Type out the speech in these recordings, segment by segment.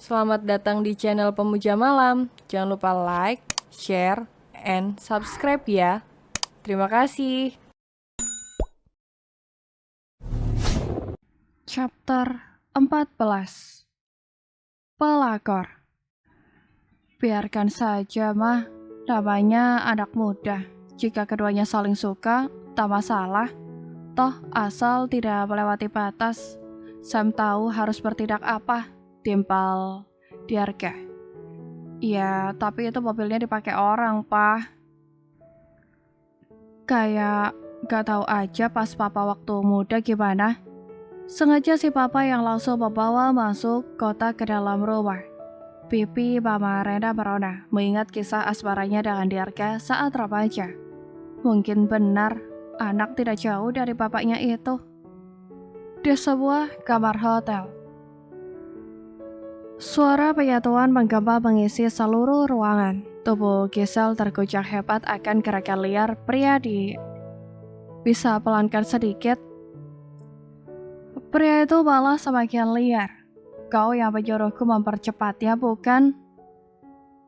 Selamat datang di channel Pemuja Malam. Jangan lupa like, share, and subscribe ya. Terima kasih. Chapter 14. Pelakor. Biarkan saja, Mah. Namanya anak muda. Jika keduanya saling suka, tak masalah. Toh asal tidak melewati batas. Sam tahu harus bertindak apa. Timpal Diarke. Iya, tapi itu mobilnya dipakai orang, Pak. Kayak gak tahu aja pas papa waktu muda gimana. Sengaja si papa yang langsung membawa masuk kota ke dalam rumah. Pipi Mama Rena merona mengingat kisah asmaranya dengan Diarke saat remaja. Mungkin benar, anak tidak jauh dari bapaknya itu. Di sebuah kamar hotel. Suara penyatuan menggema mengisi seluruh ruangan. Tubuh Giselle terguncang hebat akan gerakan liar pria bisa pelankan sedikit. Pria itu malah semakin liar. Kau yang menyuruhku mempercepatnya, bukan?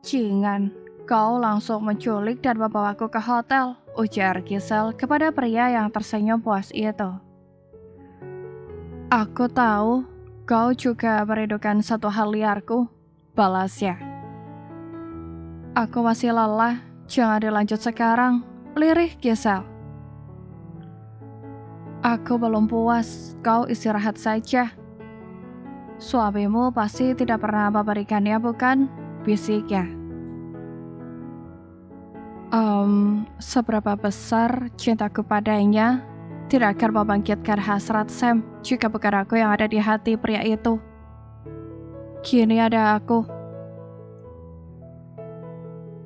Jingan, kau langsung menculik dan membawaku ke hotel, ujar Giselle kepada pria yang tersenyum puas itu. Aku tahu, kau juga merindukan satu hal liarku, balasnya. Aku masih lelah, jangan dilanjut sekarang, lirih Giselle. Aku belum puas, kau istirahat saja. Suamimu pasti tidak pernah memberikannya, bukan? Bisiknya. Seberapa besar cintaku padanya tidak akan membangkitkan hasrat Sam jika bukan aku yang ada di hati pria itu. Kini ada aku.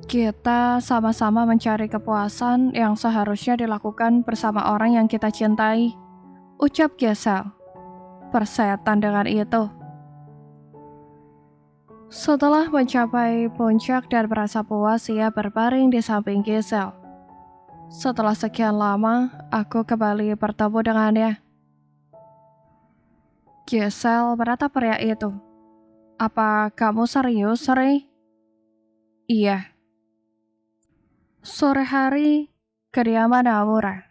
Kita sama-sama mencari kepuasan yang seharusnya dilakukan bersama orang yang kita cintai, ucap Giselle. Persetan dengan itu. Setelah mencapai puncak dan merasa puas, ia berbaring di samping Giselle. Setelah sekian lama, aku kembali bertemu dengannya. Giselle menatap pria itu. Apa kamu serius, Ray? Iya. Sore hari, kediaman Naura.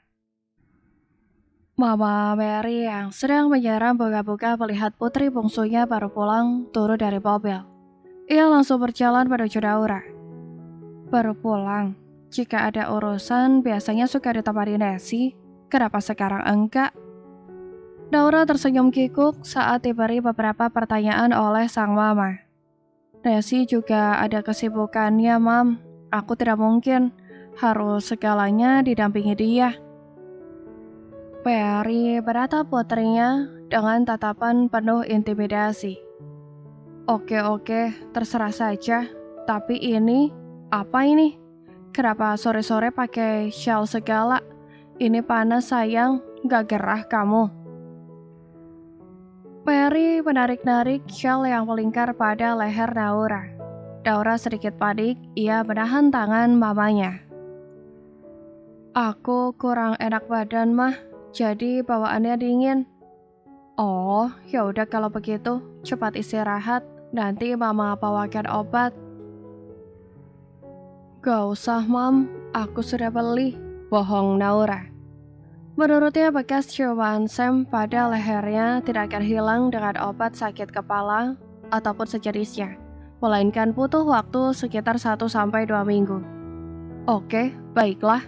Mama Mary yang sedang menyeram bunga-bunga melihat putri bungsunya baru pulang turun dari mobil. Ia langsung berjalan menuju Naura. Baru pulang, jika ada urusan biasanya suka ditemani Nessie, kenapa sekarang enggak? Naura tersenyum kikuk saat diberi beberapa pertanyaan oleh sang mama. Nessie juga ada kesibukannya, Mam. Aku tidak mungkin harus segalanya didampingi dia. Perry menatap putrinya dengan tatapan penuh intimidasi. Oke, terserah saja. Tapi ini, apa ini? Kenapa sore-sore pakai shawl segala? Ini panas sayang, gak gerah kamu. Perry menarik-narik shawl yang melingkar pada leher Naura. Naura sedikit panik, ia menahan tangan mamanya. Aku kurang enak badan, Mah. Jadi bawaannya dingin. Oh, ya udah kalau begitu, cepat istirahat. Nanti Mama bawakan obat. Gak usah, Mam. Aku sudah beli. Bohong Naura. Menurutnya bekas ciuman Sam pada lehernya tidak akan hilang dengan obat sakit kepala ataupun sejenisnya, melainkan butuh waktu sekitar 1-2 minggu. Oke, baiklah.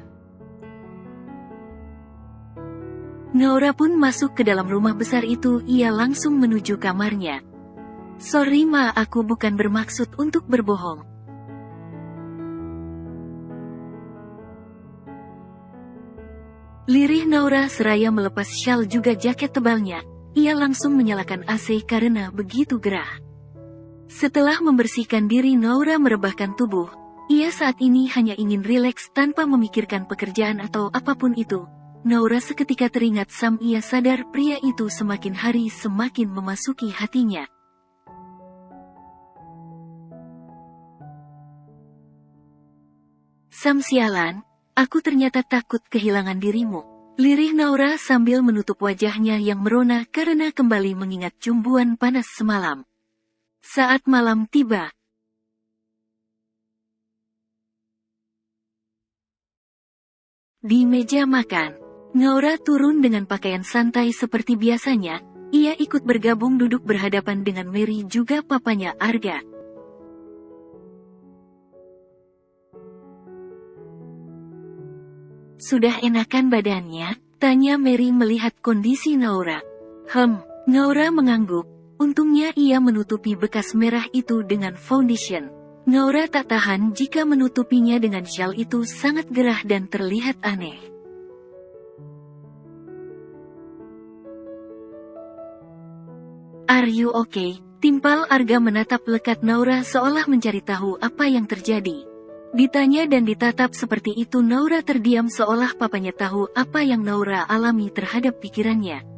Naura pun masuk ke dalam rumah besar itu. Ia langsung menuju kamarnya. Sorry Ma, aku bukan bermaksud untuk berbohong. Lirih Naura seraya melepas syal juga jaket tebalnya. Ia langsung menyalakan AC karena begitu gerah. Setelah membersihkan diri, Naura merebahkan tubuh. Ia saat ini hanya ingin rileks tanpa memikirkan pekerjaan atau apapun itu. Naura seketika teringat Sam. Ia sadar pria itu semakin hari semakin memasuki hatinya. Sam, sialan, aku ternyata takut kehilangan dirimu. Lirih Naura sambil menutup wajahnya yang merona karena kembali mengingat cumbuan panas semalam. Saat malam tiba, di meja makan, Naura turun dengan pakaian santai seperti biasanya. Ia ikut bergabung duduk berhadapan dengan Mary juga papanya Arga. Sudah enakan badannya? Tanya Mary melihat kondisi Naura. Naura mengangguk. Untungnya ia menutupi bekas merah itu dengan foundation. Naura tak tahan jika menutupinya dengan syal itu sangat gerah dan terlihat aneh. Are you okay? Timpal Arga menatap lekat Naura seolah mencari tahu apa yang terjadi. Ditanya dan ditatap seperti itu Naura terdiam seolah papanya tahu apa yang Naura alami terhadap pikirannya.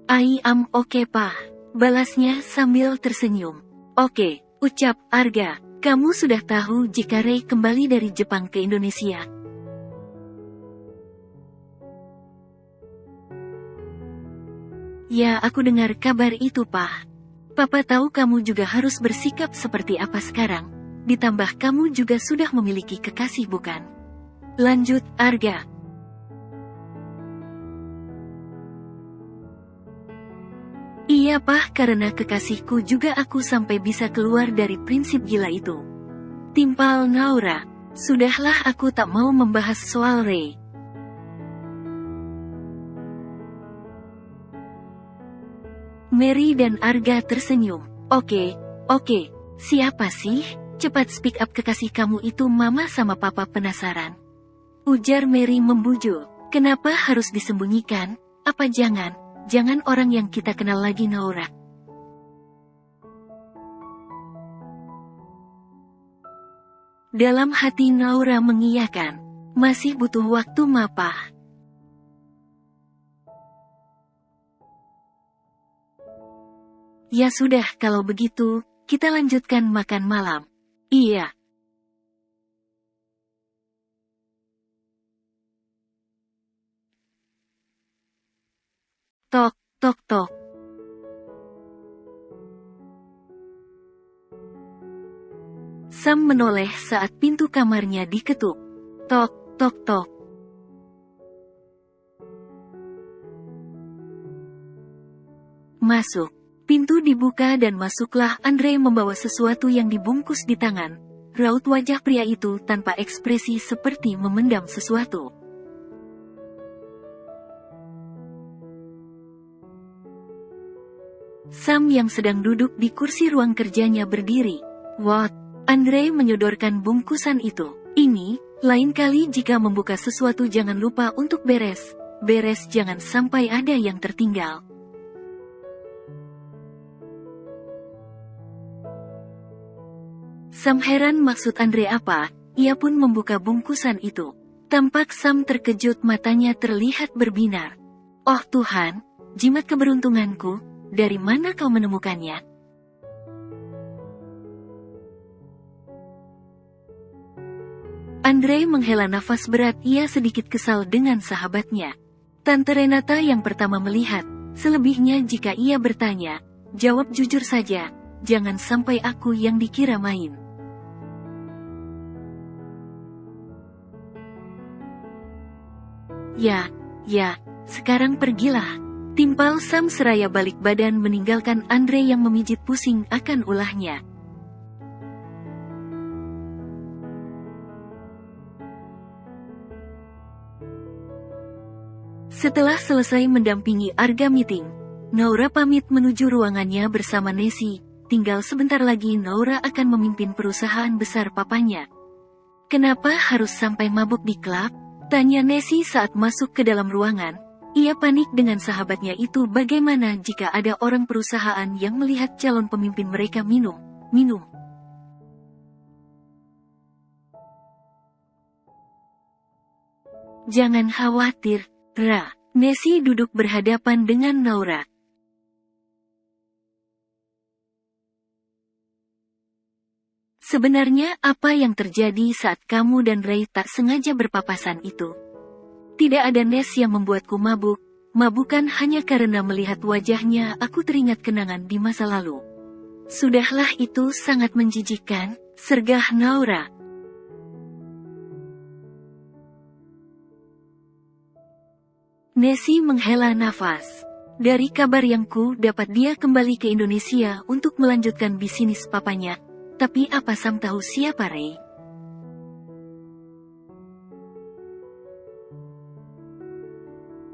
I am okay pa, balasnya sambil tersenyum. Oke, ucap Arga, kamu sudah tahu jika Rei kembali dari Jepang ke Indonesia. Ya, aku dengar kabar itu pa. Papa tahu kamu juga harus bersikap seperti apa sekarang, ditambah kamu juga sudah memiliki kekasih bukan? Lanjut Arga. Iya pah, karena kekasihku juga aku sampai bisa keluar dari prinsip gila itu. Timpal Naura. Sudahlah, aku tak mau membahas soal Rei. Mary dan Arga tersenyum. Oke, siapa sih? Cepat speak up, kekasih kamu itu mama sama papa penasaran. Ujar Mary membujuk. Kenapa harus disembunyikan? Apa Jangan orang yang kita kenal lagi Naura. Dalam hati Naura mengiyakan. Masih butuh waktu mapa. Ya sudah, kalau begitu, kita lanjutkan makan malam. Iya. Tok, tok, tok. Sam menoleh saat pintu kamarnya diketuk. Tok, tok, tok. Masuk. Pintu dibuka dan masuklah Andre membawa sesuatu yang dibungkus di tangan. Raut wajah pria itu tanpa ekspresi seperti memendam sesuatu. Sam yang sedang duduk di kursi ruang kerjanya berdiri. What? Andre menyodorkan bungkusan itu. Ini, lain kali jika membuka sesuatu jangan lupa untuk beres. Beres, jangan sampai ada yang tertinggal. Sam heran maksud Andre apa, ia pun membuka bungkusan itu. Tampak Sam terkejut, matanya terlihat berbinar. Oh Tuhan, jimat keberuntunganku, dari mana kau menemukannya? Andre menghela nafas berat, ia sedikit kesal dengan sahabatnya. Tante Renata yang pertama melihat, selebihnya jika ia bertanya, jawab jujur saja, jangan sampai aku yang dikira main. Ya, sekarang pergilah. Timpal Sam seraya balik badan meninggalkan Andre yang memijit pusing akan ulahnya. Setelah selesai mendampingi Arga meeting, Naura pamit menuju ruangannya bersama Nessie. Tinggal sebentar lagi Naura akan memimpin perusahaan besar papanya. Kenapa harus sampai mabuk di klub? Tanya Nessie saat masuk ke dalam ruangan. Ia panik dengan sahabatnya itu. Bagaimana jika ada orang perusahaan yang melihat calon pemimpin mereka minum? Jangan khawatir, Ra. Nessie duduk berhadapan dengan Naura. Sebenarnya apa yang terjadi saat kamu dan Ray tak sengaja berpapasan itu? Tidak ada Nes yang membuatku mabuk, bukan hanya karena melihat wajahnya aku teringat kenangan di masa lalu. Sudahlah, itu sangat menjijikkan, sergah Naura. Nessie menghela nafas. Dari kabar yang ku dapat dia kembali ke Indonesia untuk melanjutkan bisnis papanya. Tapi apa Sam tahu siapa Ray?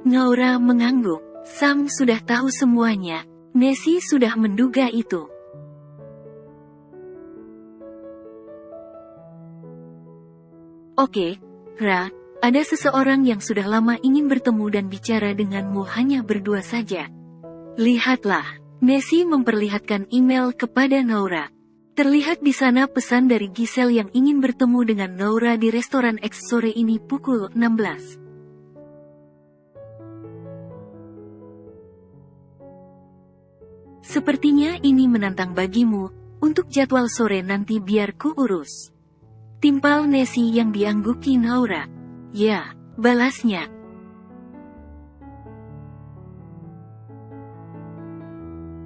Naura mengangguk. Sam sudah tahu semuanya. Nessie sudah menduga itu. Oke, Ra. Ada seseorang yang sudah lama ingin bertemu dan bicara denganmu hanya berdua saja. Lihatlah, Nessie memperlihatkan email kepada Naura. Terlihat di sana pesan dari Giselle yang ingin bertemu dengan Naura di restoran X sore ini pukul 16. Sepertinya ini menantang bagimu, untuk jadwal sore nanti biar ku urus. Timpal Nessie yang diangguki Naura. Ya, balasnya.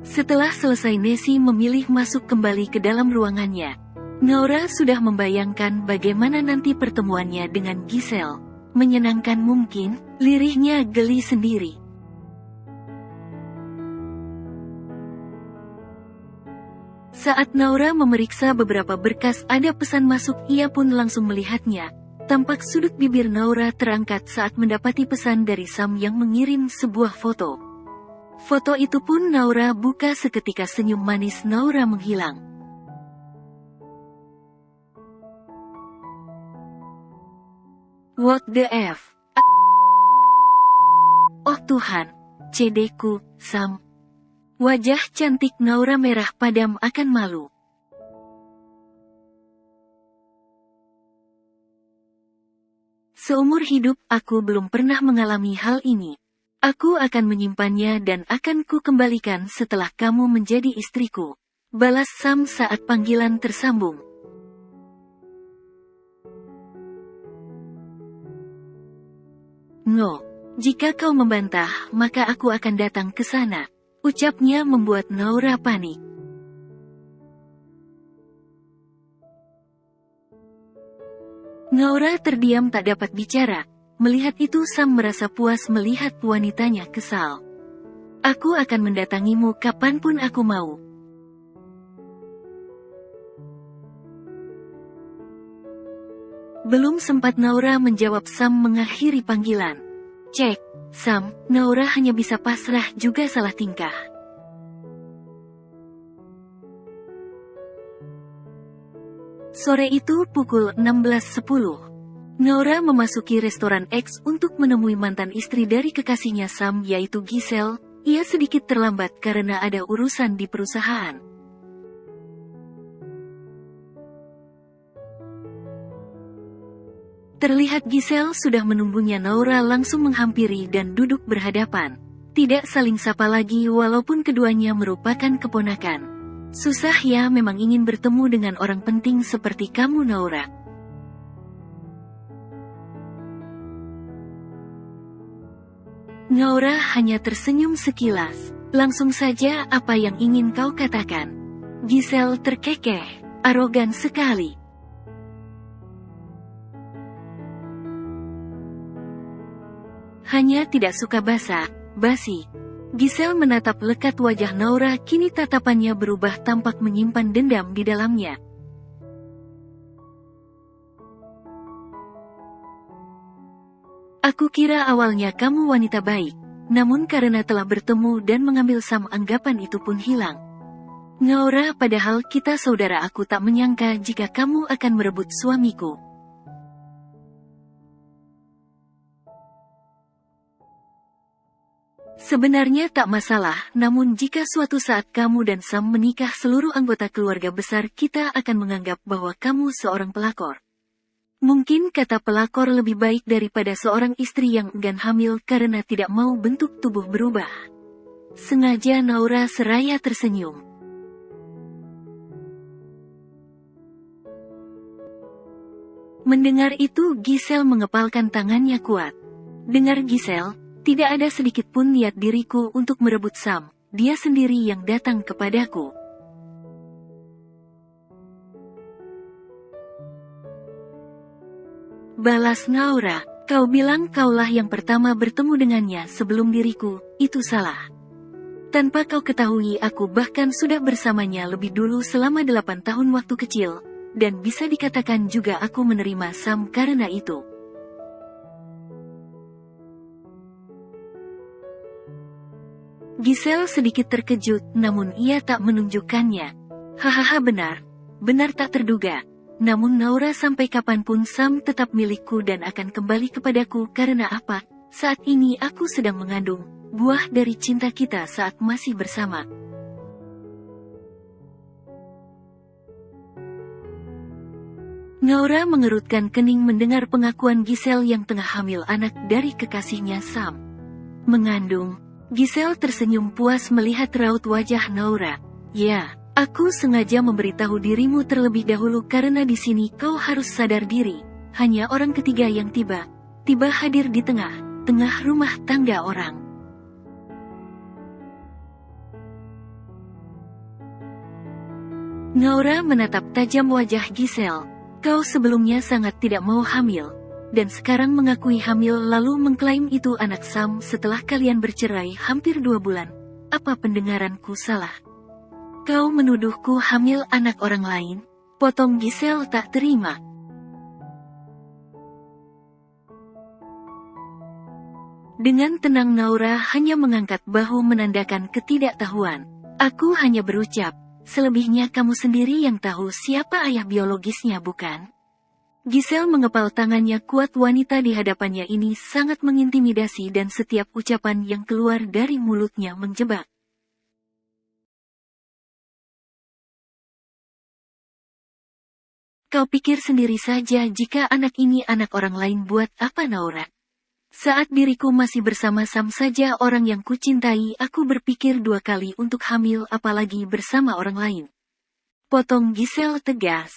Setelah selesai Nessie memilih masuk kembali ke dalam ruangannya. Naura sudah membayangkan bagaimana nanti pertemuannya dengan Giselle. Menyenangkan mungkin, lirihnya geli sendiri. Saat Naura memeriksa beberapa berkas ada pesan masuk, ia pun langsung melihatnya. Tampak sudut bibir Naura terangkat saat mendapati pesan dari Sam yang mengirim sebuah foto. Foto itu pun Naura buka, seketika senyum manis Naura menghilang. What the F? Oh Tuhan, CD-ku, Sam. Wajah cantik Naura merah padam akan malu. Seumur hidup aku belum pernah mengalami hal ini. Aku akan menyimpannya dan akan ku kembalikan setelah kamu menjadi istriku. Balas Sam saat panggilan tersambung. No, jika kau membantah maka aku akan datang ke sana. Ucapnya membuat Naura panik. Naura terdiam tak dapat bicara. Melihat itu Sam merasa puas melihat wanitanya kesal. Aku akan mendatangimu kapanpun aku mau. Belum sempat Naura menjawab Sam mengakhiri panggilan. Cek, Sam, Naura hanya bisa pasrah juga salah tingkah. Sore itu pukul 16.10. Naura memasuki restoran X untuk menemui mantan istri dari kekasihnya Sam yaitu Giselle. Ia sedikit terlambat karena ada urusan di perusahaan. Terlihat Giselle sudah menunggunya. Naura langsung menghampiri dan duduk berhadapan. Tidak saling sapa lagi walaupun keduanya merupakan keponakan. Susah ya memang ingin bertemu dengan orang penting seperti kamu Naura. Naura hanya tersenyum sekilas. Langsung saja, apa yang ingin kau katakan? Giselle terkekeh, arogan sekali. Hanya tidak suka basa-basi. Giselle menatap lekat wajah Naura, kini tatapannya berubah tampak menyimpan dendam di dalamnya. Aku kira awalnya kamu wanita baik, namun karena telah bertemu dan mengambil Sam anggapan itu pun hilang. Naura, padahal kita saudara, aku tak menyangka jika kamu akan merebut suamiku. Sebenarnya tak masalah, namun jika suatu saat kamu dan Sam menikah seluruh anggota keluarga besar kita akan menganggap bahwa kamu seorang pelakor. Mungkin kata pelakor lebih baik daripada seorang istri yang enggan hamil karena tidak mau bentuk tubuh berubah. Sengaja Naura seraya tersenyum. Mendengar itu Giselle mengepalkan tangannya kuat. Dengar Giselle, Tidak ada sedikit pun niat diriku untuk merebut Sam, dia sendiri yang datang kepadaku. Balas Naura, kau bilang kaulah yang pertama bertemu dengannya sebelum diriku, itu salah. Tanpa kau ketahui aku bahkan sudah bersamanya lebih dulu selama 8 tahun waktu kecil, dan bisa dikatakan juga aku menerima Sam karena itu. Giselle sedikit terkejut, namun ia tak menunjukkannya. Hahaha, benar tak terduga. Namun Naura, sampai kapanpun Sam tetap milikku dan akan kembali kepadaku karena apa? Saat ini aku sedang mengandung buah dari cinta kita saat masih bersama. Naura mengerutkan kening mendengar pengakuan Giselle yang tengah hamil anak dari kekasihnya Sam. Mengandung. Giselle tersenyum puas melihat raut wajah Naura. Ya, aku sengaja memberitahu dirimu terlebih dahulu karena di sini kau harus sadar diri. Hanya orang ketiga yang tiba hadir di tengah rumah tangga orang. Naura menatap tajam wajah Giselle. Kau sebelumnya sangat tidak mau hamil, dan sekarang mengakui hamil lalu mengklaim itu anak Sam setelah kalian bercerai hampir 2 bulan. Apa pendengaranku salah? Kau menuduhku hamil anak orang lain? Potong Giselle tak terima. Dengan tenang Naura hanya mengangkat bahu menandakan ketidaktahuan. Aku hanya berucap, selebihnya kamu sendiri yang tahu siapa ayah biologisnya, bukan? Giselle mengepal tangannya kuat. Wanita di hadapannya ini sangat mengintimidasi dan setiap ucapan yang keluar dari mulutnya menjebak. Kau pikir sendiri saja jika anak ini anak orang lain, buat apa Naura? Saat diriku masih bersama Sam saja orang yang kucintai, aku berpikir 2 kali untuk hamil, apalagi bersama orang lain. Potong Giselle tegas.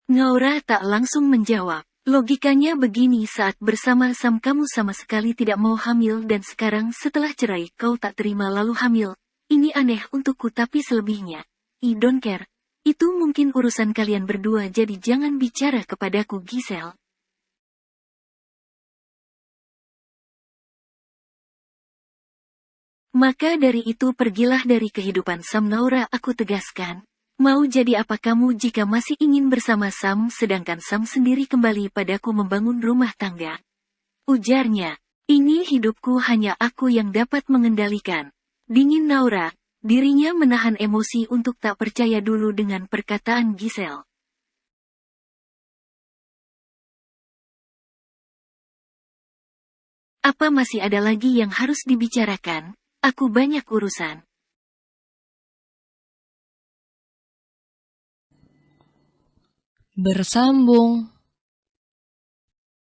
Naura tak langsung menjawab. Logikanya begini, saat bersama Sam kamu sama sekali tidak mau hamil dan sekarang setelah cerai kau tak terima lalu hamil. Ini aneh untukku, tapi selebihnya, I don't care. Itu mungkin urusan kalian berdua, jadi jangan bicara kepadaku, Giselle. Maka dari itu pergilah dari kehidupan Sam. Naura, aku tegaskan. Mau jadi apa kamu jika masih ingin bersama Sam sedangkan Sam sendiri kembali padaku membangun rumah tangga? Ujarnya, ini hidupku hanya aku yang dapat mengendalikan. Dingin Naura, dirinya menahan emosi untuk tak percaya dulu dengan perkataan Giselle. Apa masih ada lagi yang harus dibicarakan? Aku banyak urusan. Bersambung.